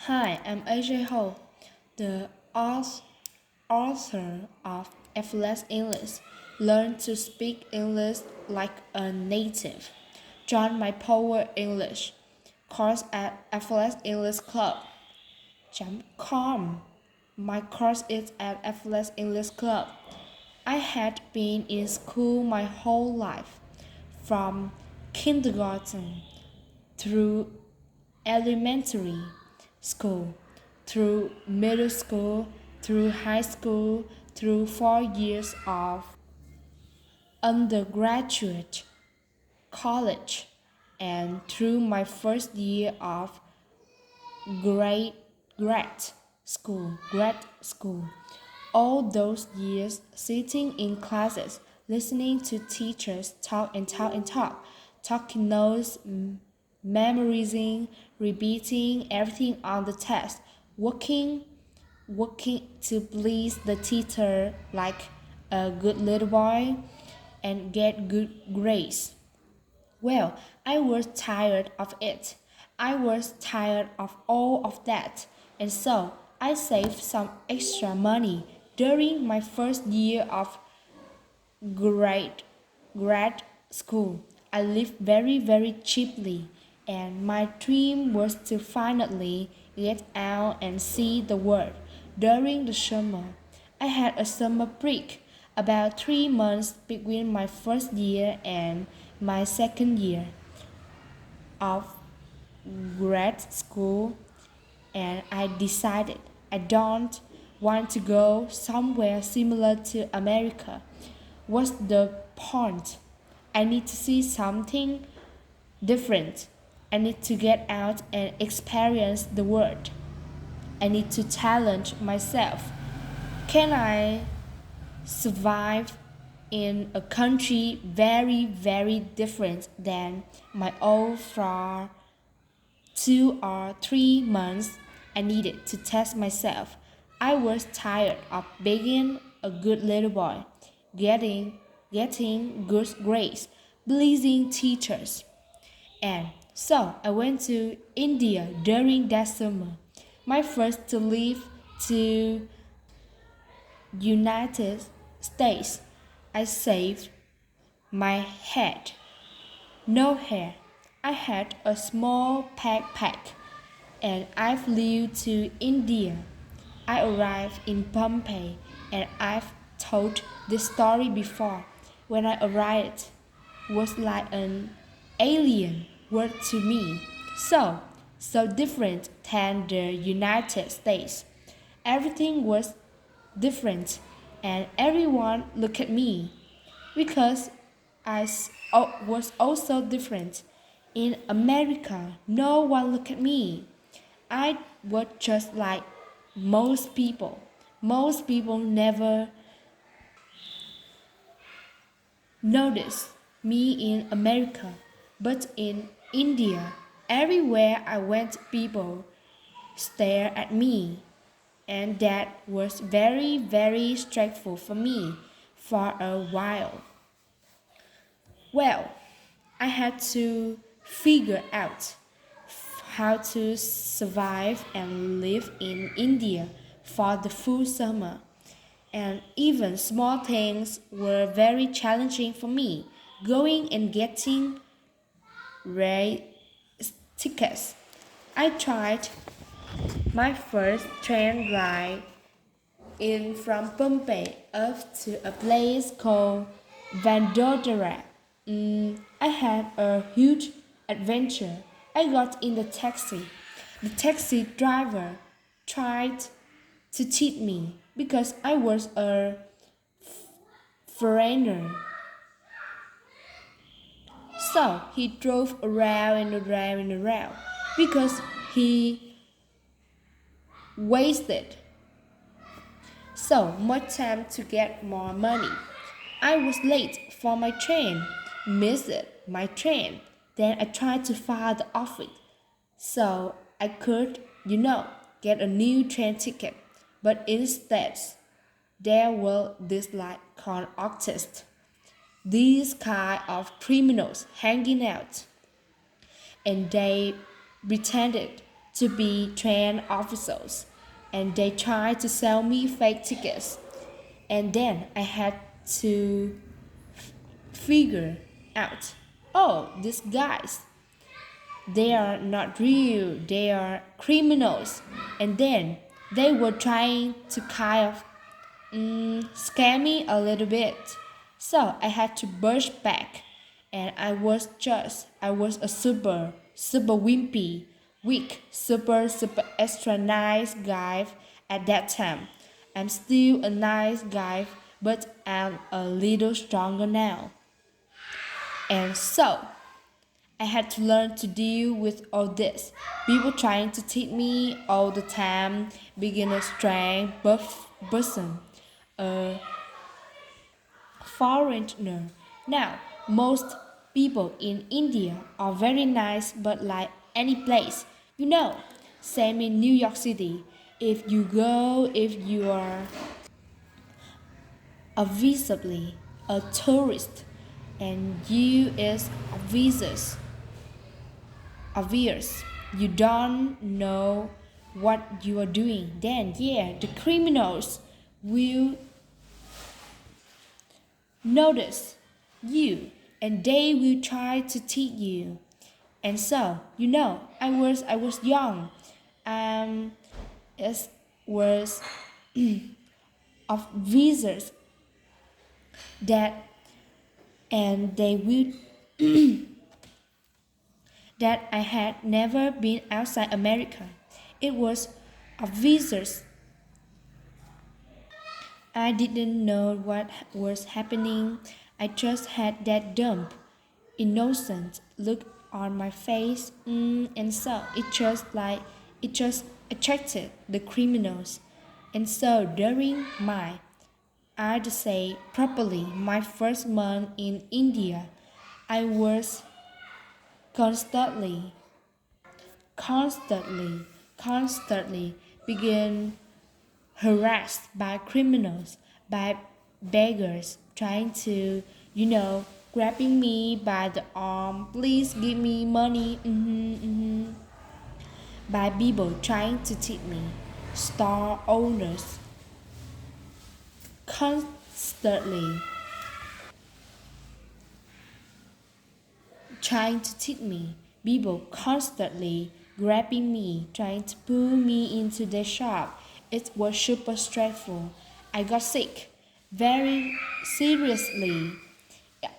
Hi, I'm AJ Ho, the author of Effortless English. Learn to speak English like a native. Join my Power English course at Effortless English Club.com. My course is at Effortless English Club. I had been in school my whole life, from kindergarten through elementary school, through middle school, through high school, through 4 years of undergraduate college, and through my first year of grade grad school. All those years sitting in classes, listening to teachers talk and talk and talk, talking notes, memorizing, repeating everything on the test, working to please the teacher like a good little boy and get good grades. Well, I was tired of it. I was tired of all of that. And so I saved some extra money during my first year of grade, grad school. I lived very cheaply, and my dream was to finally get out and see the world during the summer. I had a summer break, about 3 months between my first year and my second year of grad school, and I decided I don't want to go somewhere similar to America. What's the point? I need to see something different. I need to get out and experience the world. I need to challenge myself. Can I survive in a country very different than my old for 2 or 3 months? I needed to test myself. I was tired of being a good little boy, getting getting good grades, pleasing teachers. And so I went to India during that summer. My first to leave to United States. I saved my head. No hair. I had a small backpack and I flew to India. I arrived in Pompeii and I've told this story before. When I arrived, was like an alien world to me. So different than the United States. Everything was different and everyone looked at me because was also different. In America, no one looked at me. I was just like most people. Most people never notice me in America, but in India, everywhere I went, people stare at me, and that was very stressful for me for a while. Well, I had to figure out how to survive and live in India for the full summer. And even small things were very challenging for me. Going and getting rail tickets. I tried my first train ride in from Pompeii up to a place called Vandodara. I had a huge adventure. I got in the taxi. The taxi driver tried to cheat me because I was a foreigner. So he drove around because he wasted so much time to get more money. I was late for my train, missed my train. Then I tried to file the office so I could, get a new train ticket. But instead, there were these like con artists, these kind of criminals hanging out, and they pretended to be trained officers, and they tried to sell me fake tickets. And then I had to figure out, oh, these guys, they are not real, they are criminals. And then they were trying to kind of scare me a little bit. So I had to burst back. And I was a super wimpy, weak, super extra nice guy at that time. I'm still a nice guy, but I'm a little stronger now. And so I had to learn to deal with all this. People trying to teach me all the time, beginner strength, buff person, a foreigner. Now, most people in India are very nice, but like any place, you know, same in New York City. If you are visibly a tourist and you is visas obvious, you don't know what you are doing, then yeah, the criminals will notice you and they will try to teach you. And so, I was young. It was of visas that and they will that I had never been outside America. It was a visas. I didn't know what was happening. I just had that dumb, innocent look on my face, and so it just attracted the criminals. And so during I'd say properly, my first month in India, I was constantly, constantly, constantly being harassed by criminals, by beggars trying to, grabbing me by the arm, please give me money, by people trying to tip me, store owners, constantly trying to tip me, people constantly grabbing me, trying to pull me into their shop. It was super stressful. I got sick very seriously.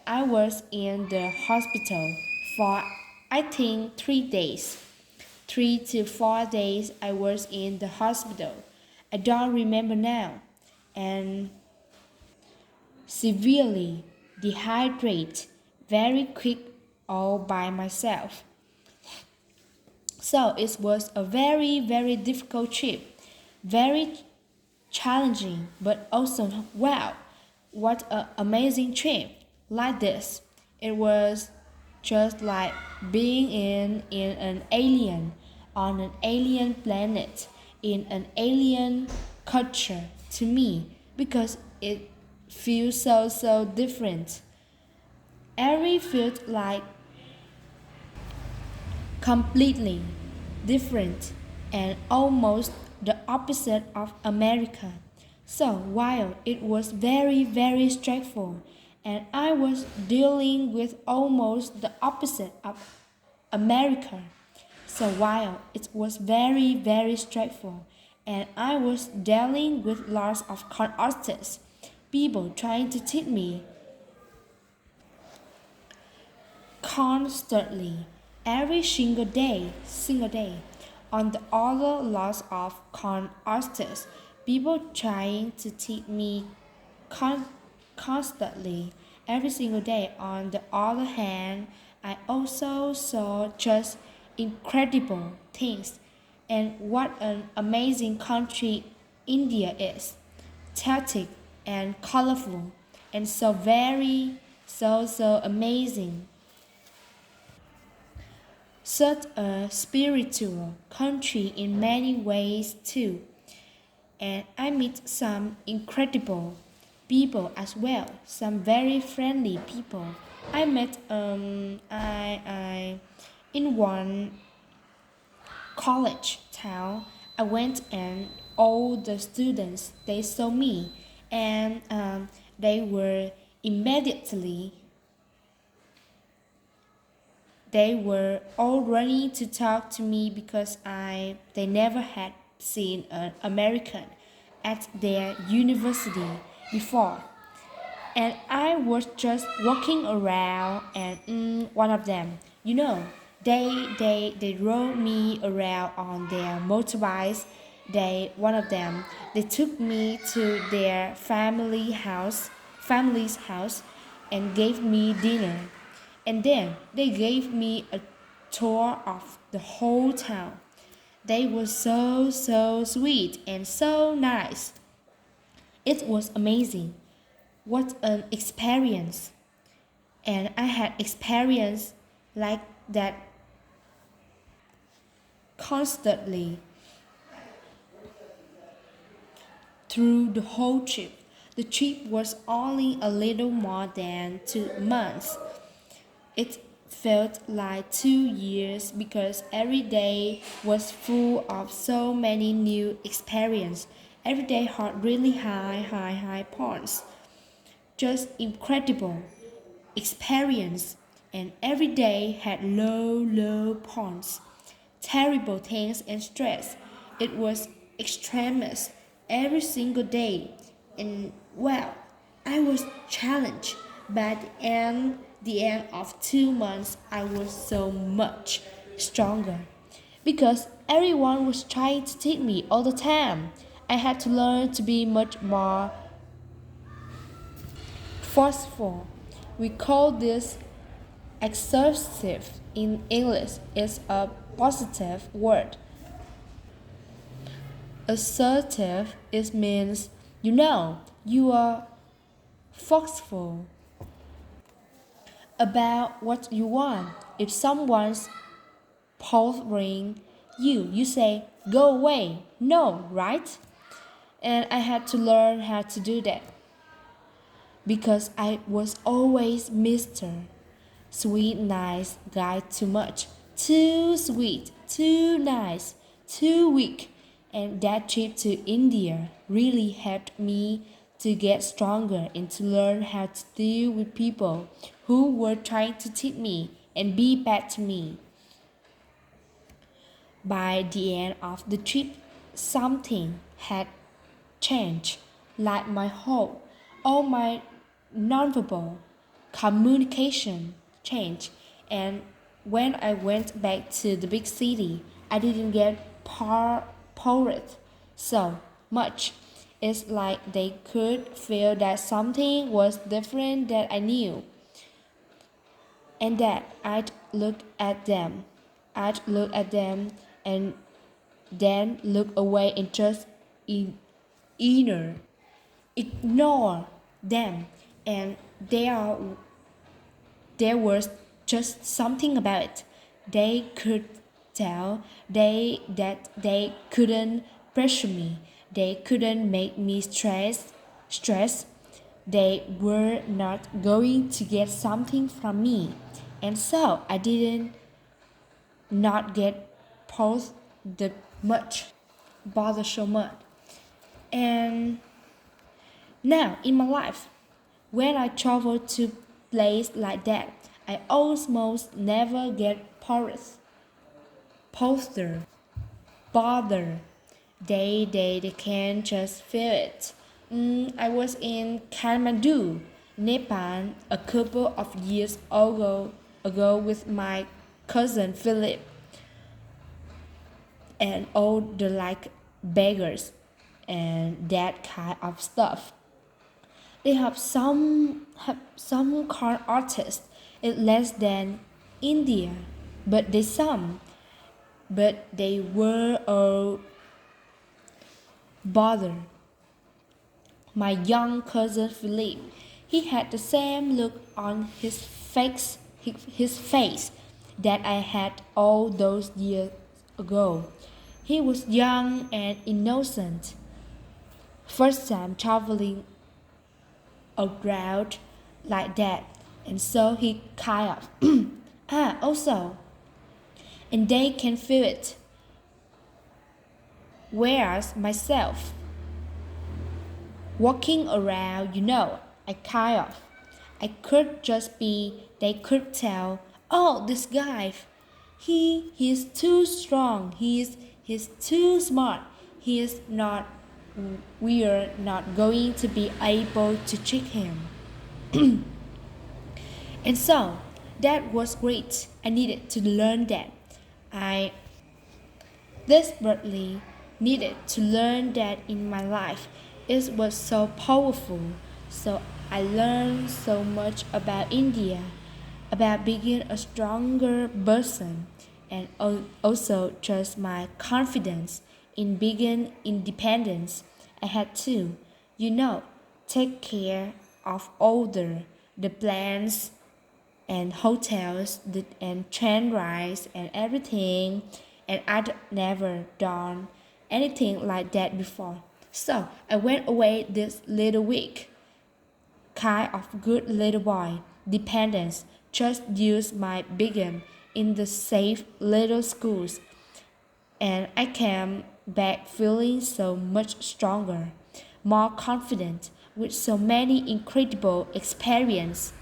I was in the hospital for I think 3 days. 3 to 4 days I was in the hospital. I don't remember now. And severely dehydrated, very quick all by myself. So it was a very difficult trip, very challenging, but also wow, what an amazing trip like this. It was just like being in an alien, on an alien planet, in an alien culture to me, because it feels so different. Every felt like completely different and almost the opposite of America. So while it was very stressful and I was dealing with almost the opposite of America. So while it was very stressful and I was dealing with lots of con artists, people trying to tip me constantly every single day on the other lots of con artists, people trying to teach me con- constantly every single day. On the other hand, I also saw just incredible things and what an amazing country India is, chaotic and colorful and so very so amazing. Such a spiritual country in many ways too. And I meet some incredible people as well, some very friendly people. I met I in one college town. I went and all the students they saw me and they were immediately they were all running to talk to me because they never had seen an American at their university before. And I was just walking around and one of them, they rode me around on their motorbikes. One of them, they took me to their family's house and gave me dinner. And then they gave me a tour of the whole town. They were so sweet and so nice. It was amazing. What an experience. And I had experience like that constantly through the whole trip. The trip was only a little more than 2 months. It felt like 2 years because every day was full of so many new experiences. Every day had really high points. Just incredible experience. And every day had low points. Terrible things and stress. It was extremist every single day. And well, I was challenged. But at the end of 2 months, I was so much stronger. Because everyone was trying to teach me all the time. I had to learn to be much more forceful. We call this assertive in English. It's a positive word. Assertive it means you are forceful about what you want. If someone's bothering you, you say, go away. No, right? And I had to learn how to do that because I was always Mr. Sweet, nice guy too much. Too sweet, too nice, too weak. And that trip to India really helped me to get stronger and to learn how to deal with people who were trying to teach me and be bad to me. By the end of the trip, something had changed, like all my nonverbal communication changed. And when I went back to the big city, I didn't get poured so much. It's like they could feel that something was different that I knew, and that I'd look at them. I'd look at them and then look away and just inner ignore them, and there was just something about it. They could tell that they couldn't pressure me. They couldn't make me stress. They were not going to get something from me. And so I didn't not get both the much bother so much. And now in my life, when I travel to place like that, I almost never get poster, bother. They can just feel it. I was in Kathmandu, Nepal, a couple of years ago with my cousin Philip, and all the like beggars and that kind of stuff. They have some con artists in less than India, but they were all bother. My young cousin Philip, he had the same look on his face that I had all those years ago. He was young and innocent. First time traveling around like that, and so he kind of also, and they can feel it. Whereas myself, walking around, I could just be, they could tell, oh, this guy, he's too strong, he's too smart, he is not, we're not going to be able to trick him. And so, that was great. I needed to learn that. I desperately needed to learn that in my life. It was so powerful. So I learned so much about India, about being a stronger person, and also just my confidence in being independence. I had to, you know, take care of the plans and hotels and train rides and everything, and I'd never done anything like that before. So I went away this little week, kind of good little boy, dependence, just use my begin in the safe little schools, and I came back feeling so much stronger, more confident, with so many incredible experiences